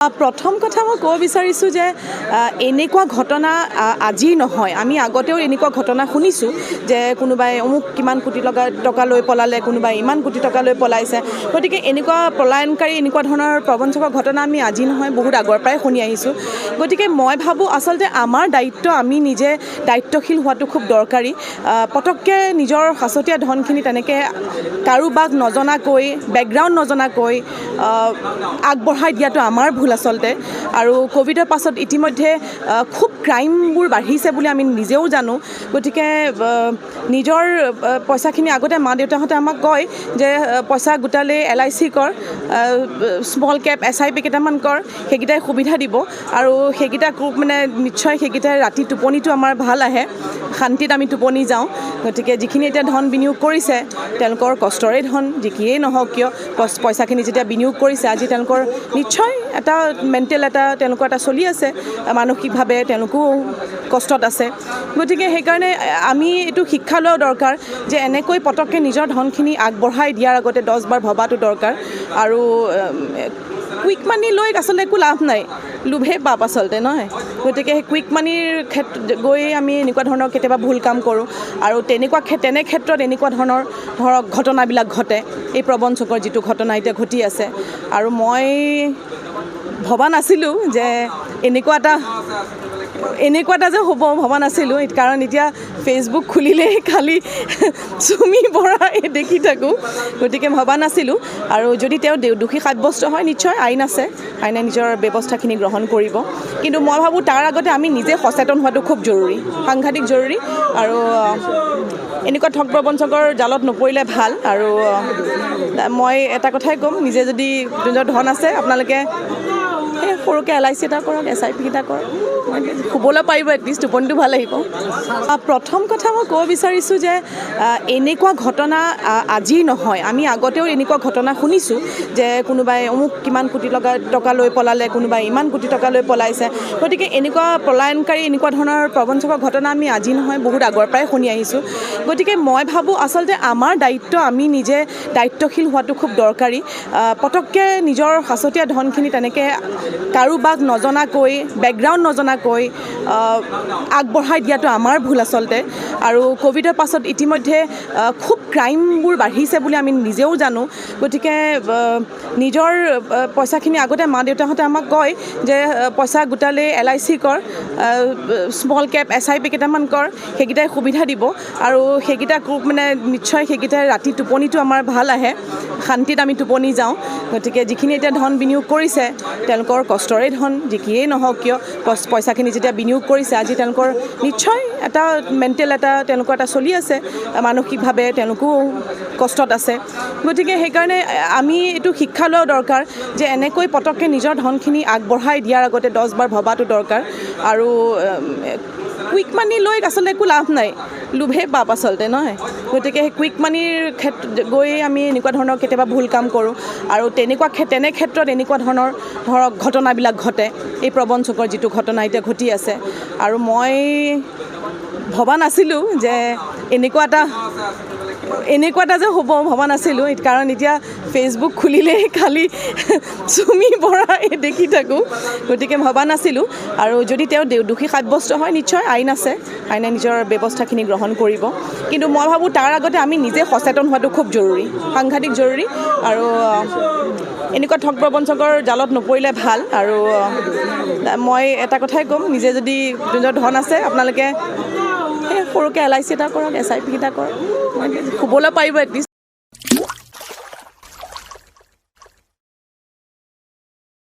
প্ৰথম কথা মই ক'ব বিচাৰিছোঁ যে এনেকুৱা ঘটনা আজি নহয়, আমি আগতেও এনেকুৱা ঘটনা শুনিছোঁ যে কোনোবাই অমুক কিমান কোটি টকা লৈ পলালে, কোনোবাই ইমান কোটি টকা লৈ পলাইছে। গতিকে এনেকুৱা পলায়নকাৰী এনেকুৱা ধৰণৰ প্ৰবঞ্চকৰ ঘটনা আমি আজি নহয় বহুত আগৰ পৰাই শুনি আহিছোঁ। গতিকে মই ভাবোঁ আচলতে আমাৰ দায়িত্ব, আমি নিজে দায়িত্বশীল হোৱাটো খুব দৰকাৰী। পটককৈ নিজৰ সাঁচতীয়া ধনখিনি তেনেকৈ কাৰোবাক নজনাকৈ, বেকগ্ৰাউণ্ড নজনাকৈ আগবঢ়াই দিয়াটো আমাৰ ভুল আচলতে। আৰু ক'ভিডৰ পাছত ইতিমধ্যে খুব ক্ৰাইমবোৰ বাঢ়িছে বুলি আমি নিজেও জানো। গতিকে নিজৰ পইচাখিনি আগতে মা দেউতাহঁতে আমাক কয় যে পইচা গোটালে LIC কৰ, স্মল কেপ SIP কেইটামান কৰ, সেইকেইটাই সুবিধা দিব। আৰু সেইকেইটা মানে নিশ্চয় সেইকেইটাই ৰাতি টোপনিটো আমাৰ ভাল আহে, শান্তিত আমি টোপনি যাওঁ। গতিকে যিখিনি এতিয়া ধন বিনিয়োগ কৰিছে তেওঁলোকৰ কষ্টৰে ধন, যিখিনিয়েই নহওক কিয় পইচাখিনি যেতিয়া বিনিয়োগ কৰিছে, আজি তেওঁলোকৰ নিশ্চয় এটা মেণ্টেল তেওঁলোকৰ এটা চলি আছে, মানসিকভাৱে তেওঁলোকো কষ্টত আছে। গতিকে সেইকাৰণে আমি এইটো শিক্ষা লোৱা দৰকাৰ যে এনেকৈ পটককৈ নিজৰ ধনখিনি আগবঢ়াই দিয়াৰ আগতে 10 বাৰ ভবাটো দৰকাৰ। আৰু কুইক মানি লৈ আচলতে একো লাভ নাই, লোভে পাপ আচলতে নহয়। গতিকে সেই কুইক মানিৰ ক্ষেত্ৰত গৈ আমি এনেকুৱা ধৰণৰ কেতিয়াবা ভুল কাম কৰোঁ। আৰু তেনে ক্ষেত্ৰত এনেকুৱা ধৰণৰ ধৰক ঘটনাবিলাক ঘটে, এই প্ৰবঞ্চকৰ যিটো ঘটনা এতিয়া ঘটি আছে। আৰু মই ভবা নাছিলোঁ যে এনেকুৱা এটা যে হ'ব, ভবা নাছিলোঁ। কাৰণ এতিয়া ফেচবুক খুলিলেই খালি চুমি বৰা দেখি থাকোঁ। গতিকে ভবা নাছিলোঁ। আৰু যদি তেওঁ দোষী সাব্যস্ত হয়, নিশ্চয় আইন আছে, আইনে নিজৰ ব্যৱস্থাখিনি গ্ৰহণ কৰিব। কিন্তু মই ভাবোঁ তাৰ আগতে আমি নিজে সচেতন হোৱাটো খুব জৰুৰী, সাংঘাতিক জৰুৰী। আৰু এনেকুৱা ঠগ প্ৰবঞ্চকৰ জালত নপৰিলে ভাল। আৰু মই এটা কথাই ক'ম, নিজে যদি নিজৰ ধন আছে আপোনালোকে সেই সৰুকৈ LIC এটা কৰক, SIP এটা কৰক, শুবলৈ পাৰিব, এটলিষ্ট টোপনিটো ভাল আহিব। প্ৰথম কথা মই ক'ব বিচাৰিছোঁ যে এনেকুৱা ঘটনা আজি নহয়, আমি আগতেও এনেকুৱা ঘটনা শুনিছোঁ যে কোনোবাই অমুক কিমান কোটি টকা লৈ পলালে, কোনোবাই ইমান কোটি টকা লৈ পলাইছে। গতিকে এনেকুৱা পলায়নকাৰী এনেকুৱা ধৰণৰ প্ৰবঞ্চকৰ ঘটনা আমি আজি নহয় বহুত আগৰ পৰাই শুনি আহিছোঁ। গতিকে মই ভাবোঁ আচলতে আমাৰ দায়িত্ব, আমি নিজে দায়িত্বশীল হোৱাটো খুব দৰকাৰী। পটককৈ নিজৰ সাঁচতীয়া ধনখিনি তেনেকৈ কাৰোবাক নজনাকৈ, বেকগ্ৰাউণ্ড নজনাকৈ আগবঢ়াই দিয়াটো আমাৰ ভুল আচলতে। আৰু ক'ভিডৰ পাছত ইতিমধ্যে খুব ক্ৰাইমবোৰ বাঢ়িছে বুলি আমি নিজেও জানো। গতিকে নিজৰ পইচাখিনি আগতে মা দেউতাহঁতে আমাক কয় যে পইচা গোটালে LIC কৰ, স্মল কেপ SIP কেইটামান কৰ, সেইকেইটাই সুবিধা দিব। আৰু সেইকেইটা মানে নিশ্চয় সেইকেইটাই ৰাতি টোপনিটো আমাৰ ভাল আহে, শান্তিত আমি টোপনি যাওঁ। গতিকে যিখিনি এতিয়া ধন বিনিয়োগ কৰিছে তেওঁলোকৰ কষ্টৰে ধন, যিখিনিয়েই নহওক কিয় পইচাখিনি যেতিয়া বিনিয়োগ কৰিছে, আজি তেওঁলোকৰ নিশ্চয় এটা মেণ্টেল তেওঁলোকৰ এটা চলি আছে, মানসিকভাৱে তেওঁলোকো কষ্টত আছে। গতিকে সেইকাৰণে আমি এইটো শিক্ষা লোৱা দৰকাৰ যে এনেকৈ পটককৈ নিজৰ ধনখিনি আগবঢ়াই দিয়াৰ আগতে 10 বাৰ ভবাটো দৰকাৰ। আৰু কুইক মানি লৈ আচলতে একো লাভ নাই, লোভে পাপ আচলতে নহয়। গতিকে সেই কুইক মানিৰ ক্ষেত্ৰত গৈ আমি এনেকুৱা ধৰণৰ কেতিয়াবা ভুল কাম কৰোঁ। আৰু তেনে ক্ষেত্ৰত এনেকুৱা ধৰণৰ ধৰক ঘটনাবিলাক ঘটে, এই প্ৰবঞ্চকৰ যিটো ঘটনা এতিয়া ঘটি আছে। আৰু মই ভবা নাছিলোঁ যে এনেকুৱা এটা যে হ'ব, ভবা নাছিলোঁ। কাৰণ এতিয়া ফেচবুক খুলিলেই খালি চুমি বৰা দেখি থাকোঁ। গতিকে ভবা নাছিলোঁ। আৰু যদি তেওঁ দোষী সাব্যস্ত হয়, নিশ্চয় আইন আছে, আইনে নিজৰ ব্যৱস্থাখিনি গ্ৰহণ কৰিব। কিন্তু মই ভাবোঁ তাৰ আগতে আমি নিজে সচেতন হোৱাটো খুব জৰুৰী, সাংঘাতিক জৰুৰী। আৰু এনেকুৱা ঠগ প্ৰবঞ্চকৰ জালত নপৰিলে ভাল। আৰু মই এটা কথাই ক'ম, নিজে যদি নিজৰ ধন আছে আপোনালোকে সেই সৰুকৈ LIC এটা কৰক, SIP এটা কৰক, শুবলৈ পাৰিব, এটলিষ্ট